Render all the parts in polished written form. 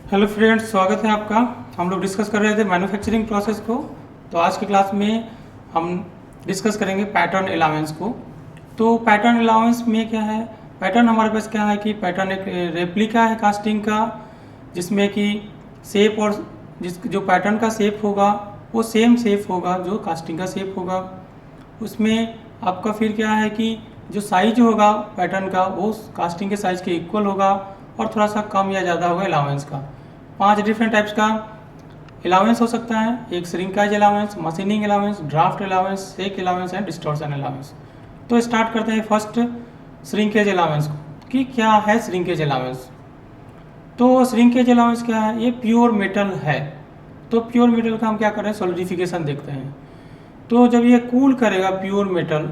Hello friends, स्वागत है आपका। हम लोग डिस्कस कर रहे थे मैन्युफैक्चरिंग प्रोसेस को। तो आज की क्लास में हम डिस्कस करेंगे पैटर्न अलाउंस को। तो पैटर्न अलाउंस में क्या है, पैटर्न हमारे पास क्या है कि पैटर्न एक रेप्लिका है कास्टिंग का, जिसमें कि शेप और जो पैटर्न का शेप होगा वो सेम शेप होगा जो कास्टिंग का शेप होगा। उसमें आपका फिर क्या है कि जो साइज होगा पैटर्न का वो कास्टिंग के साइज के इक्वल होगा और थोड़ा सा कम या ज़्यादा होगा अलाउंस का। 5 डिफरेंट टाइप्स का अलाउंस हो सकता है। एक shrinkage allowance, machining allowance, draft allowance, shake allowance and distortion allowance. तो स्टार्ट करते हैं फर्स्ट श्रिंकेज अलाउंस को कि क्या है श्रिंकेज अलाउंस। तो श्रिंकेज अलाउंस क्या है, ये प्योर मेटल है। तो प्योर मेटल का हम क्या कर रहे हैं, सॉलिडिफिकेशन देखते हैं। तो जब ये कूल करेगा प्योर मेटल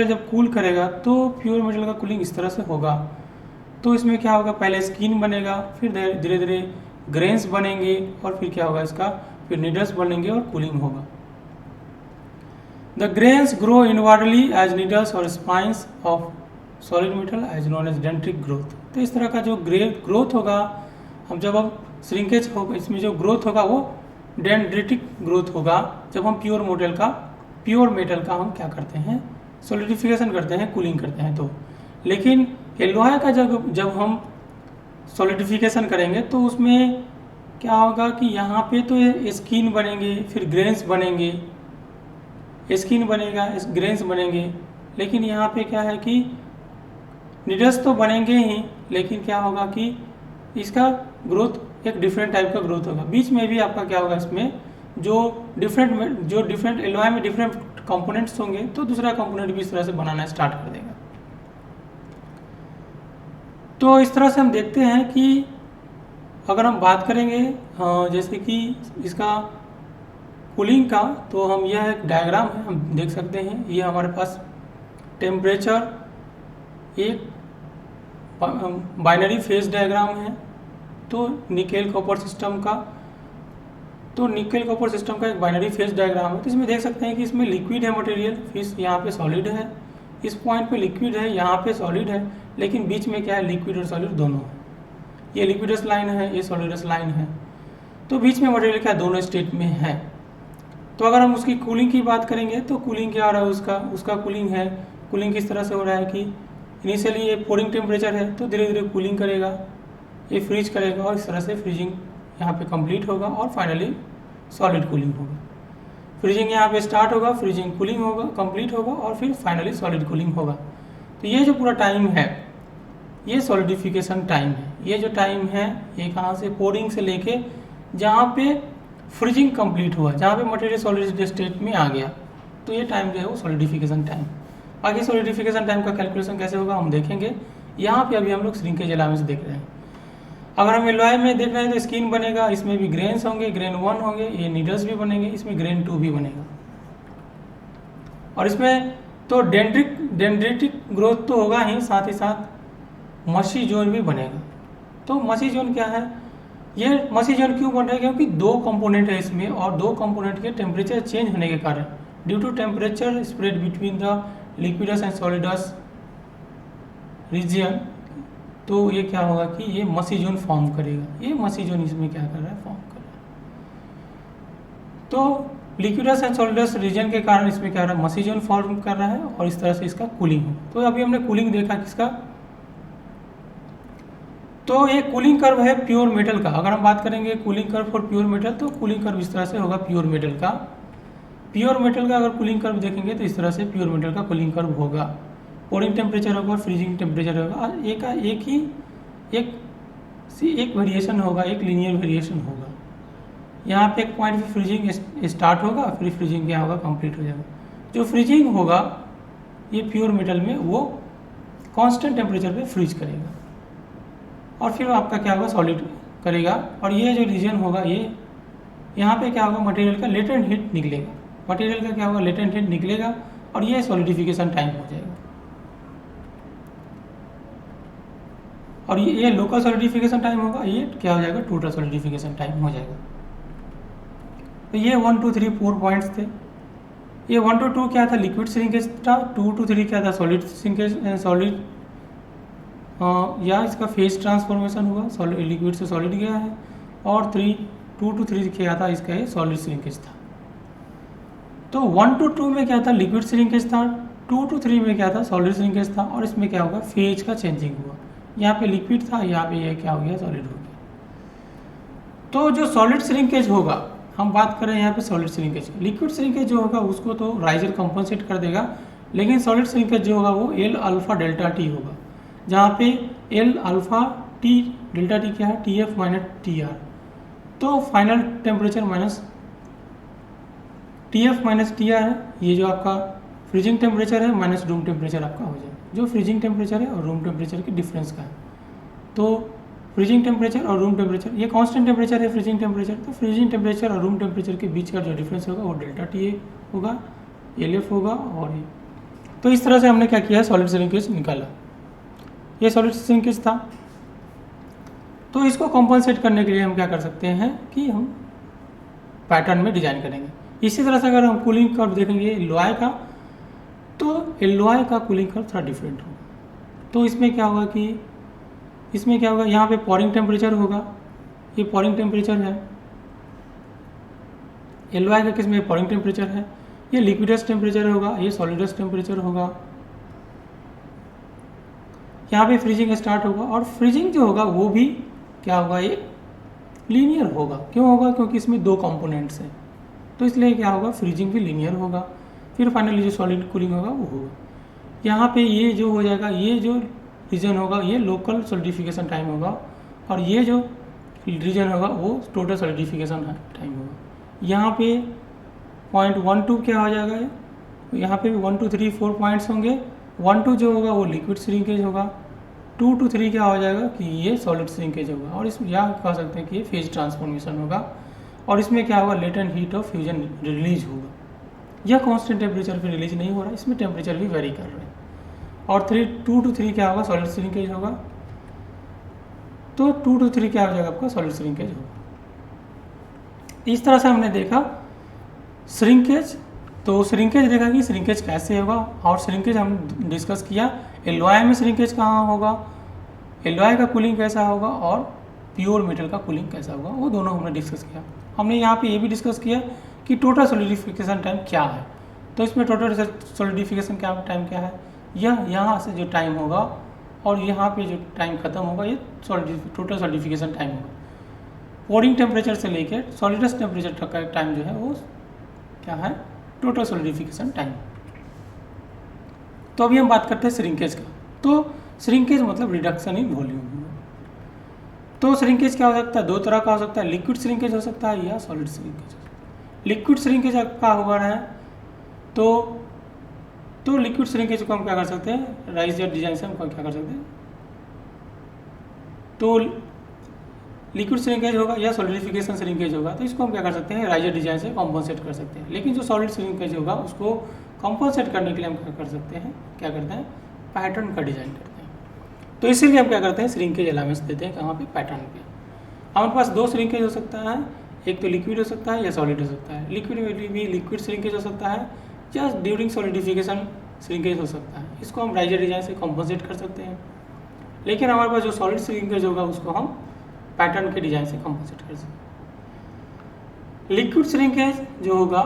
जब कूल करेगा तो प्योर मेटल का कूलिंग इस तरह से होगा। तो इसमें क्या होगा, पहले स्किन बनेगा, फिर धीरे धीरे ग्रेन्स बनेंगे और फिर क्या होगा इसका, फिर नीडल्स बनेंगे और कूलिंग होगा। The grains grow inwardly as needles और spines of solid metal as known as dendritic growth. तो इस तरह का जो ग्रोथ होगा, हम श्रिंकेज होगा, इसमें जो ग्रोथ होगा वो डेंड्रिटिक ग्रोथ होगा। जब हम प्योर मेटल का हम क्या करते हैं, सॉलिडिफिकेशन करते हैं, कूलिंग करते हैं। तो लेकिन लोहा का जब हम सॉलिडिफिकेशन करेंगे तो उसमें क्या होगा कि यहाँ पे तो स्किन बनेंगे, फिर ग्रेन्स बनेंगे, स्किन बनेगा, ग्रेन्स बनेंगे। लेकिन यहाँ पे क्या है कि निडल्स तो बनेंगे ही, लेकिन क्या होगा कि इसका ग्रोथ एक डिफरेंट टाइप का ग्रोथ होगा। बीच में भी आपका क्या होगा, इसमें जो डिफरेंट एलॉय में डिफरेंट कंपोनेंट्स होंगे तो दूसरा कंपोनेंट भी इस तरह से बनाना स्टार्ट कर देगा। तो इस तरह से हम देखते हैं कि अगर हम बात करेंगे जैसे कि इसका कूलिंग का, तो हम यह एक डायग्राम है, हम देख सकते हैं। ये हमारे पास टेम्परेचर एक बाइनरी फेज डायग्राम है। तो निकेल कॉपर सिस्टम का एक बाइनरी फेज डायग्राम है। तो इसमें देख सकते हैं कि इसमें लिक्विड है मटेरियल, फिर यहाँ पे सॉलिड है, इस पॉइंट पे लिक्विड है, यहाँ पे सॉलिड है, लेकिन बीच में क्या है, लिक्विड और सॉलिड दोनों है। ये लिक्विडस लाइन है, ये सॉलिडस लाइन है। तो बीच में मटेरियल क्या दोनों स्टेट में है। तो अगर हम उसकी कूलिंग की बात करेंगे तो कूलिंग क्या हो रहा है, उसका कूलिंग है। कूलिंग किस तरह से हो रहा है कि इनिशियली ये पोरिंग टेम्परेचर है, तो धीरे धीरे कूलिंग करेगा, ये फ्रीज करेगा और इस तरह से फ्रीजिंग यहाँ पे कंप्लीट होगा और फाइनली सॉलिड कूलिंग होगा। फ्रीजिंग यहाँ पे स्टार्ट होगा, फ्रीजिंग कूलिंग होगा, कंप्लीट होगा और फिर फाइनली सॉलिड कूलिंग होगा। तो ये जो पूरा टाइम है ये सॉलिडिफिकेशन टाइम है। ये जो टाइम है ये कहाँ से, पोरिंग से लेके जहाँ पे फ्रीजिंग कंप्लीट हुआ, जहाँ पे मटेरियल सॉलिड स्टेट में आ गया, तो ये टाइम जो है वो सॉलिडिफिकेशन टाइम। आगे सॉलिडिफिकेशन टाइम का कैलकुलेशन कैसे होगा हम देखेंगे। यहाँ पे अभी हम लोग श्रिंकेज अलाउंस देख रहे हैं। अगर हम एलॉय में देख रहे हैं तो स्किन बनेगा, इसमें भी ग्रेन्स होंगे, ग्रेन 1 होंगे, ये नीडल्स भी बनेंगे, इसमें ग्रेन 2 भी बनेगा। और इसमें तो डेंड्रिटिक ग्रोथ तो होगा ही, साथ ही साथ मसी जोन भी बनेगा। तो मसी जोन क्या है, ये मसी जोन क्यों बन रहा है, क्योंकि 2 कंपोनेंट है इसमें और 2 कंपोनेंट के टेम्परेचर चेंज होने के कारण, due to temperature spread between the liquidus and solidus region, तो ये क्या होगा कि ये मसी जोन फॉर्म करेगा। ये मसी जोन इसमें क्या कर रहा है, फॉर्म कर रहा है। तो लिक्विडस एंड सॉलिडस रीजन के कारण इसमें क्या हो रहा है, मसी जोन फॉर्म कर रहा है और इस तरह से इसका कूलिंग हो। तो अभी हमने कूलिंग देखा किसका, तो ये कूलिंग कर्व है प्योर मेटल का। अगर हम बात करेंगे cooling curve for pure metal, तो कूलिंग कर्व इस तरह से होगा प्योर मेटल का। अगर कूलिंग कर्व देखेंगे तो इस तरह से प्योर मेटल का कूलिंग कर्व होगा। पोरिंग टेम्परेचर होगा, फ्रीजिंग टेम्परेचर होगा, और एक वेरिएशन होगा, एक लीनियर वेरिएशन होगा। यहाँ पे एक पॉइंट पे फ्रीजिंग स्टार्ट होगा, फिर फ्रीजिंग क्या होगा, कंप्लीट हो जाएगा। जो फ्रीजिंग होगा ये प्योर मेटल में वो कांस्टेंट टेम्परेचर पे फ्रीज करेगा और फिर आपका क्या होगा, सॉलिड करेगा। और ये जो रीजन होगा, ये यहाँ पे क्या होगा, मटेरियल का लेटेंट हीट निकलेगा, और ये सॉलिडिफिकेशन टाइम हो जाएगा। और ये लोकल सॉलिडिफिकेशन टाइम होगा, ये क्या हो जाएगा, टोटल सॉलिडिफिकेशन टाइम हो जाएगा। तो ये 1 2 3 4 पॉइंट्स थे। ये 1 to 2 क्या था, लिक्विड श्रिंकेज था। 2 to 3 क्या था, सॉलिड या इसका फेज ट्रांसफॉर्मेशन हुआ, सॉलिड लिक्विड से सॉलिड गया है, और 2 to 3 क्या था इसका, ये सॉलिड श्रिंकेज था। तो 1 to 2 में क्या था, लिक्विड श्रिंकेज था, 2 to 3 में क्या था, सॉलिड श्रिंकेज था, और इसमें क्या होगा, फेज का चेंजिंग हुआ। यहाँ पे लिक्विड था, यहाँ पे ये क्या हो गया, सॉलिड हो गया। तो जो सॉलिड श्रिंकेज होगा, हम बात करें यहाँ पे सॉलिड श्रिंकेज, लिक्विड श्रिंकेज जो होगा उसको तो राइजर कंपनसेट कर देगा, लेकिन सॉलिड श्रिंकेज जो होगा वो L अल्फा डेल्टा टी होगा, जहाँ पे L alpha T delta T क्या है, TF माइनस TR। तो final temperature minus TF minus TR है, ये जो आपका फ्रीजिंग टेम्परेचर है माइनस रूम टेम्परेचर आपका हो जाए, जो फ्रीजिंग टेम्परेचर है और रूम टेम्परेचर के डिफरेंस का है। तो फ्रीजिंग टेम्परेचर और रूम टेम्परेचर, ये कांस्टेंट टेम्परेचर है फ्रीजिंग टेम्परेचर, तो फ्रीजिंग टेम्परेचर और रूम टेम्परेचर के बीच का जो डिफरेंस होगा वो डेल्टा टी होगा, LF होगा, और ये। तो इस तरह से हमने क्या किया है, सॉलिड श्रिंकेज निकाला। ये सॉलिड श्रिंकेज था। तो इसको कॉम्पनसेट करने के लिए हम क्या कर सकते हैं कि हम पैटर्न में डिजाइन करेंगे। इसी तरह से अगर हम कूलिंग कर्व देखेंगे एलओआई का, तो एलओआई का कूलिंग कर्व थोड़ा डिफरेंट होगा। तो इसमें क्या होगा कि यहाँ पे पॉरिंग टेम्परेचर होगा, ये पॉरिंग टेम्परेचर है, एलओआई का केस में पॉरिंग टेम्परेचर है, ये लिक्विडस टेम्परेचर होगा, ये सॉलिडस टेम्परेचर होगा। यहाँ पे फ्रीजिंग स्टार्ट होगा, और फ्रीजिंग जो होगा वो भी क्या होगा, ये लीनियर होगा। क्यों होगा, क्योंकि इसमें 2 कंपोनेंट्स हैं, तो इसलिए क्या होगा, फ्रीजिंग भी लीनियर होगा। फिर फाइनली जो सॉलिड कूलिंग होगा वो होगा। यहाँ पे ये जो हो जाएगा, ये जो रीजन होगा ये लोकल सॉलिडिफिकेशन टाइम होगा, और ये जो रीजन होगा वो टोटल सॉलिडिफिकेशन टाइम होगा। यहाँ पे 0.12 क्या हो जाएगा, यहाँ पे भी 1 2 3 4 पॉइंट्स होंगे। 1 2 जो होगा वो लिक्विड श्रिंकेज होगा, 2 to 3 क्या हो जाएगा कि ये सॉलिड श्रिंकेज होगा, और इसमें यहाँ कह सकते हैं कि ये फेज ट्रांसफॉर्मेशन होगा। और इसमें क्या होगा, latent heat of fusion release होगा। यह कांस्टेंट टेम्परेचर पे रिलीज नहीं हो रहा है, इसमें टेम्परेचर भी वेरी कर रहे हैं। और 2 to 3 क्या होगा, सॉलिड श्रिंकेज होगा। तो 2 to 3 क्या हो जाएगा आपका, सॉलिड श्रिंकेज होगा। इस तरह से हमने देखा श्रिंकेज। तो श्रिंकेज देखा कि श्रिंकेज कैसे होगा, और श्रिंकेज हम डिस्कस किया एलओआई में श्रिंकेज कहाँ होगा, एलओआई का कूलिंग कैसा होगा, और प्योर मेटल का कूलिंग कैसा होगा, वो दोनों हमने डिस्कस किया। हमने यहाँ पे ये भी डिस्कस किया कि टोटल सॉलिडिफिकेशन टाइम क्या है। तो इसमें टोटल सॉलिडिफिकेशन टाइम क्या है, यह यहाँ से जो टाइम होगा और यहाँ पे जो टाइम खत्म होगा, ये टोटल सॉलिडिफिकेशन टाइम होगा। पोरिंग टेम्परेचर से लेकर सॉलिडस टेम्परेचर तक का टाइम जो है वो क्या है, टोटल सॉलिडिफिकेशन टाइम। तो अभी हम बात करते हैं श्रिंकेज का। तो श्रिंकेज मतलब रिडक्शन इन वॉल्यूम। तो श्रिंकेज क्या हो सकता है, 2 तरह का हो सकता है, लिक्विड श्रिंकेज हो सकता है या सॉलिड श्रिंकेज। लिक्विड श्रिंकेज का हुआ है तो लिक्विड श्रिंकेज को हम क्या कर सकते हैं, राइजर डिजाइन से हम क्या कर सकते हैं, तो लिक्विड श्रिंकेज होगा या सॉलिडिफिकेशन श्रिंकेज होगा, तो इसको हम क्या कर सकते हैं, राइजर डिजाइन से कॉम्पनसेट कर सकते हैं। लेकिन जो सॉलिड श्रिंकेज होगा उसको कॉम्पनसेट करने के लिए हम क्या कर सकते हैं, क्या करते हैं, पैटर्न का डिजाइन करते हैं। तो इसीलिए हम क्या करते हैं, श्रिंकेज अलाउंस देते हैं कहाँ पे, पैटर्न पे। हमारे पास 2 श्रिंकेज हो सकता है, एक तो लिक्विड हो सकता है या सॉलिड हो सकता है। लिक्विड में भी लिक्विड श्रिंकेज हो सकता है या ड्यूरिंग सॉलिडिफिकेशन श्रिंकेज हो सकता है। इसको हम राइजर डिजाइन से कॉम्पनसेट कर सकते हैं। लेकिन हमारे पास जो सॉलिड श्रिंकेज होगा उसको हम पैटर्न के डिजाइन से कॉम्पनसेट कर सकते हैं। लिक्विड श्रिंकेज जो होगा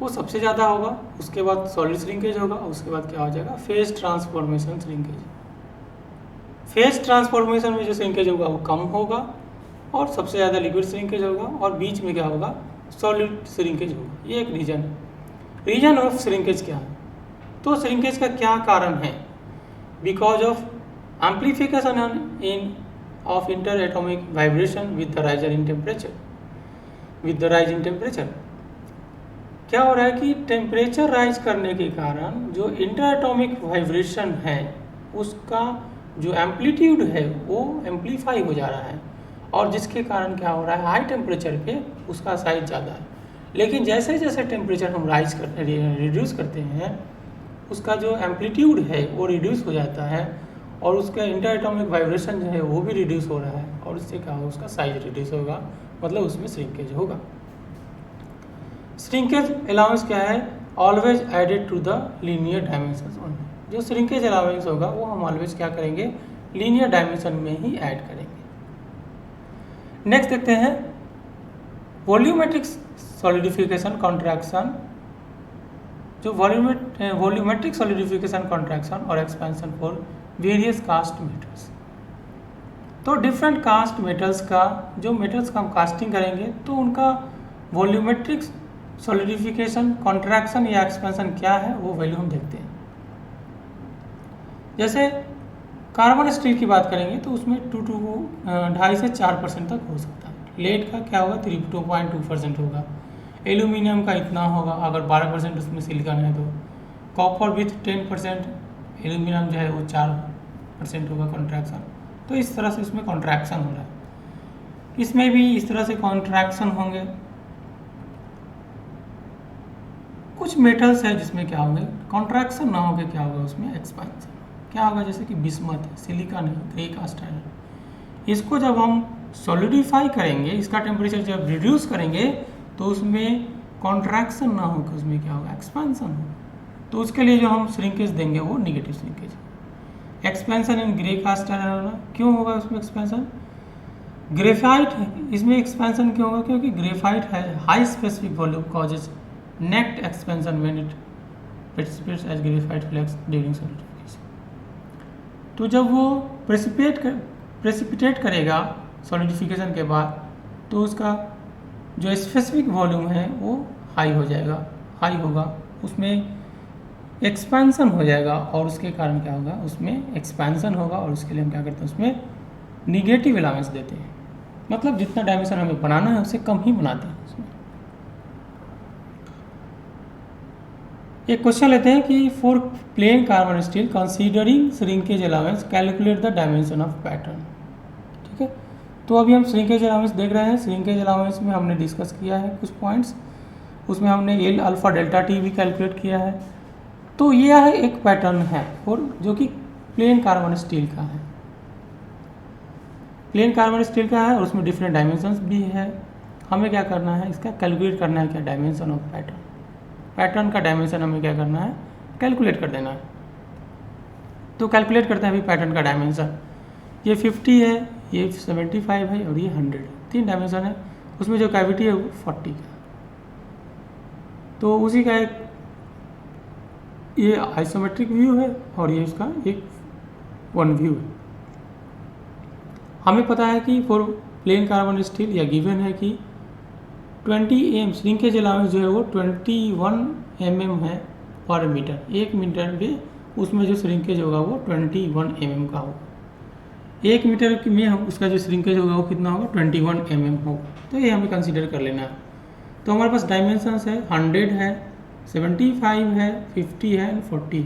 वो सबसे ज़्यादा होगा, उसके बाद सॉलिड श्रिंकेज होगा, उसके बाद क्या हो जाएगा, phase transformation shrinkage. Phase transformation में जो श्रिंकेज होगा वो कम होगा, और सबसे ज़्यादा लिक्विड श्रिंकेज होगा, और बीच में क्या होगा, सॉलिड श्रिंकेज होगा। ये एक रीजन है। रीजन ऑफ श्रिंकेज क्या है, तो श्रिंकेज का क्या कारण है, because of amplification in of inter atomic vibration with the rise in temperature. क्या हो रहा है कि टेम्परेचर राइज करने के कारण जो इंटर एटॉमिक वाइब्रेशन है उसका जो एम्पलीट्यूड है वो एम्पलीफाई हो जा रहा है, और जिसके कारण क्या हो रहा है, हाई टेम्परेचर पे उसका साइज ज़्यादा है। लेकिन जैसे जैसे टेम्परेचर हम रिड्यूस करते हैं उसका जो एम्पलीट्यूड है वो रिड्यूस हो जाता है, और उसका इंटर एटॉमिक वाइब्रेशन जो है वो भी रिड्यूस हो रहा है, और इससे क्या होगा, उसका साइज रिड्यूस होगा, मतलब उसमें श्रिंकेज होगा। श्रिंकेज अलाउंस क्या है, always added to the linear dimensions only. जो श्रिंकेज अलाउंस होगा वो हम ऑलवेज क्या करेंगे, लीनियर डायमेंशन में ही ऐड करेंगे। नेक्स्ट देखते हैं वॉल्यूमेट्रिक सॉलिडिफिकेशन कॉन्ट्रैक्शन। जो वॉल्यूमेट्रिक सॉलिडिफिकेशन कॉन्ट्रैक्शन और expansion for various cast metals. तो डिफरेंट कास्ट मेटल्स का, जो मेटल्स का हम कास्टिंग करेंगे तो उनका वॉल्यूमेट्रिक सॉलिडिफिकेशन कॉन्ट्रैक्शन या एक्सपेंशन क्या है वो वैल्यू हम देखते हैं। जैसे कार्बन स्टील की बात करेंगे तो उसमें 2.5 से 4% तक हो सकता है। लेड का क्या होगा, 2.2% होगा। एल्यूमिनियम का इतना होगा, अगर 12% उसमें सिलिकॉन है तो। कॉपर विथ 10%, एल्यूमिनियम जो है वो 4% होगा कॉन्ट्रैक्शन। तो इस तरह से इसमें कॉन्ट्रैक्शन हो रहा है। इसमें भी इस तरह से कॉन्ट्रैक्शन होंगे। कुछ मेटल्स है जिसमें क्या होंगे, कॉन्ट्रैक्शन ना होकर क्या होगा उसमें एक्सपेंशन। क्या होगा, जैसे कि बिस्मथ है, सिलिकॉन है, ग्रे कास्ट है। इसको जब हम सॉलिडिफाई करेंगे, इसका टेम्परेचर जब रिड्यूस करेंगे तो उसमें कॉन्ट्रैक्शन ना होकर उसमें क्या होगा, एक्सपेंशन होगा। तो उसके लिए जो हम श्रिंकेज देंगे वो negative shrinkage. Expansion in grey cast iron क्यों होगा उसमें एक्सपेंशन? ग्रेफाइट है, इसमें एक्सपेंशन क्यों होगा? क्योंकि ग्रेफाइट है high specific volume causes net expansion when it precipitates as graphite flakes during solidification. तो जब वो प्रेसिपिटेट करेगा सॉलिडिफिकेशन के बाद तो उसका जो स्पेसिफिक वॉल्यूम है वो हाई हो जाएगा, हाई होगा, उसमें एक्सपेंशन हो जाएगा और उसके कारण क्या होगा, उसमें एक्सपेंशन होगा। और उसके लिए हम क्या करते हैं, उसमें निगेटिव अलाउंस देते हैं। मतलब जितना डायमेंशन हमें बनाना है उससे कम ही बनाते हैं उसमें। एक क्वेश्चन लेते हैं कि for plane carbon steel considering shrinkage allowance calculate the dimension of pattern. ठीक है, तो अभी हम श्रिंकेज अलाउंस देख रहे हैं। श्रिंकेज अलाउंस में हमने डिस्कस किया है कुछ पॉइंट्स, उसमें हमने एल अल्फा डेल्टा टी भी कैलकुलेट किया है। तो यह है एक पैटर्न है और जो कि प्लेन कार्बन स्टील का है, प्लेन कार्बन स्टील का है और उसमें डिफरेंट डायमेंशंस भी है। हमें क्या करना है, इसका कैलकुलेट करना है क्या, डायमेंशन ऑफ पैटर्न। पैटर्न का डायमेंशन हमें क्या करना है, कैलकुलेट कर देना है। तो कैलकुलेट करते हैं अभी पैटर्न का डायमेंशन। ये 50 है, ये 75 है और ये 100 है। 3 डायमेंशन है। उसमें जो कैविटी है वो 40 का। तो उसी का एक ये आइसोमेट्रिक व्यू है और ये उसका एक वन व्यू है। हमें पता है कि फॉर प्लेन कार्बन स्टील या गिवन है कि 20 mm श्रिंकेज अलाउंस जो है वो 21 mm है पर मीटर। 1 मीटर में उसमें जो श्रिंकेज होगा वो 21 mm का होगा। 1 मीटर में हम उसका जो श्रिंकेज होगा वो कितना होगा, 21 mm होगा। तो ये हमें कंसीडर कर लेना है। तो हमारे पास डायमेंशंस है 100 है, 75 है, 50 है एंड 40।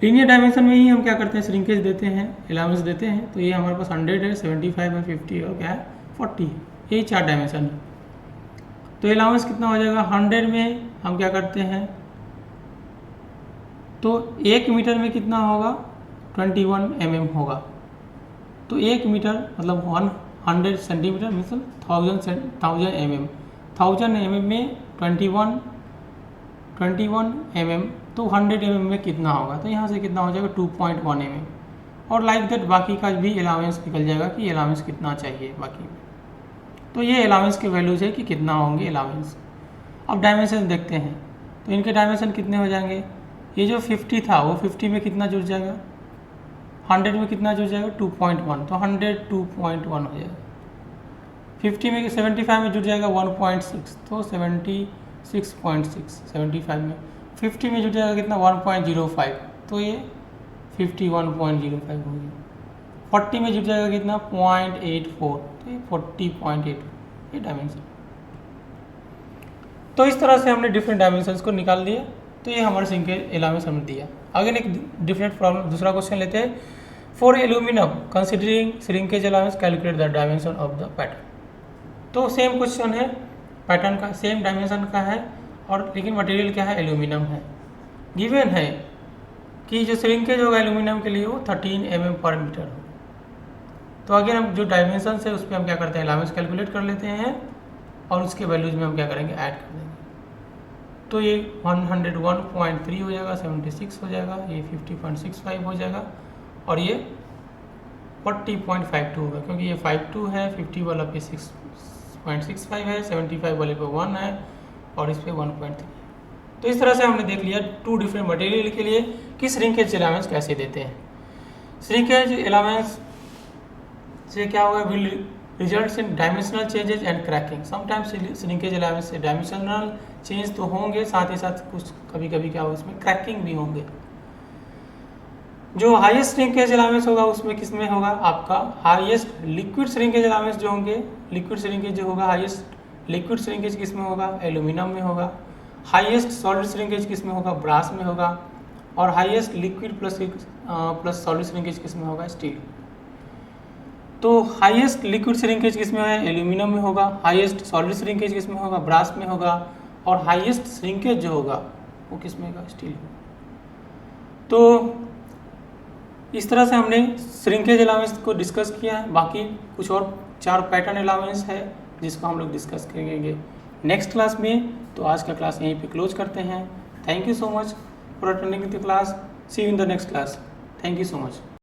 लीनियर डायमेंशन में ही हम क्या करते हैं, श्रिंकेज देते हैं, अलाउंस देते हैं। तो ये हमारे पास 100 है, 75 है, 50 और क्या है 40 है। यही 4 डायमेंशन है। तो अलाउंस कितना हो जाएगा, 100 में हम क्या करते हैं, तो 1 मीटर में कितना होगा, 21 mm होगा। तो 1 मीटर मतलब 100 सेंटीमीटर मीन्स 1000 mm। 1000 mm में 21 mm, तो 100 mm में कितना होगा, तो यहाँ से कितना हो जाएगा 2.1 mm। और लाइक दैट बाकी का भी अलाउंस निकल जाएगा कि अलाउंस कितना चाहिए बाकी में। तो ये अलाउंस के वैल्यूज है कि कितना होंगे अलाउंस। अब डायमेंशन देखते हैं, तो इनके डायमेंशन कितने हो जाएंगे। ये जो 50 था वो 50 में कितना जुड़ जाएगा, 100 में कितना जुड़ जाएगा 2.1, तो 100 2.1 हो जाएगा। 50 में 75 में जुड़ जाएगा 1.6, तो 76.6। 75 में 50 में जुड़ जाएगा कितना 1.05, तो ये 51.05 हो गया। 40 में जुड़ जाएगा कितना 0.84, तो ये 40.8 ये डायमेंशन। तो इस तरह से हमने डिफरेंट डायमेंशंस को निकाल दिए। तो ये हमारे श्रिंकेज अलाउंस हमने दिया। आगे एक डिफरेंट प्रॉब्लम, दूसरा क्वेश्चन लेते हैं। For aluminium considering shrinkage allowance calculate the dimension of the pattern. तो सेम क्वेश्चन है, पैटर्न का सेम डायमेंशन का है और लेकिन मटेरियल क्या है, एल्यूमिनियम है। गिवन है कि जो श्रिंकेज होगा एल्यूमिनियम के लिए वो 13 mm पर मीटर हो। तो अगेन हम जो डायमेंशन है उस पर हम क्या करते हैं, अलाउंस कैलकुलेट कर लेते हैं और उसके वैल्यूज में हम क्या करेंगे, ऐड कर देंगे। तो ये 101.3 हो जाएगा, 76 हो जाएगा, ये 50.65 हो जाएगा और ये 40.52 होगा, क्योंकि ये 52 है, 50 वाला पे 6.65 है, 75 वाले पे 1 है और इस पे 1.3। तो इस तरह से हमने देख लिया 2 डिफरेंट मटेरियल के लिए कि श्रिंकेज अलाउंस कैसे देते हैं। श्रिंकेज अलाउंस से क्या होगा, will results in dimensional changes and cracking. Sometimes shrinkage allowance से डायमेंशनल चेंज तो होंगे, साथ ही साथ कुछ कभी कभी क्या होगा इसमें क्रैकिंग भी होंगे। जो हाईएस्ट श्रिंकेज अलाउंस होगा उसमें किस में होगा, आपका हाईएस्ट लिक्विड श्रिंकेज अलाउंस जो होंगे, लिक्विड श्रिंकेज जो होगा, हाईएस्ट लिक्विड श्रिंकेज किस में होगा, एल्यूमिनियम में होगा। हाईएस्ट सॉलिड श्रिंकेज किस में होगा, ब्रास में होगा। और highest liquid plus solid shrinkage किस में होगा, स्टील। तो हाईएस्ट लिक्विड श्रिंकेज किस में है, एल्यूमिनियम में होगा। हाईएस्ट सॉलिड श्रिंकेज किस में होगा, ब्रास में होगा। और हाईएस्ट श्रिंकेज जो होगा वो किस में होगा, स्टील में। तो इस तरह से हमने श्रिंकेज अलाउंस को डिस्कस किया है। बाकी कुछ और 4 पैटर्न अलाउंस है जिसको हम लोग डिस्कस करेंगे नेक्स्ट क्लास में। तो आज का क्लास यहीं पे क्लोज करते हैं। Thank you so much for attending the class. See you in the next class. Thank you so much.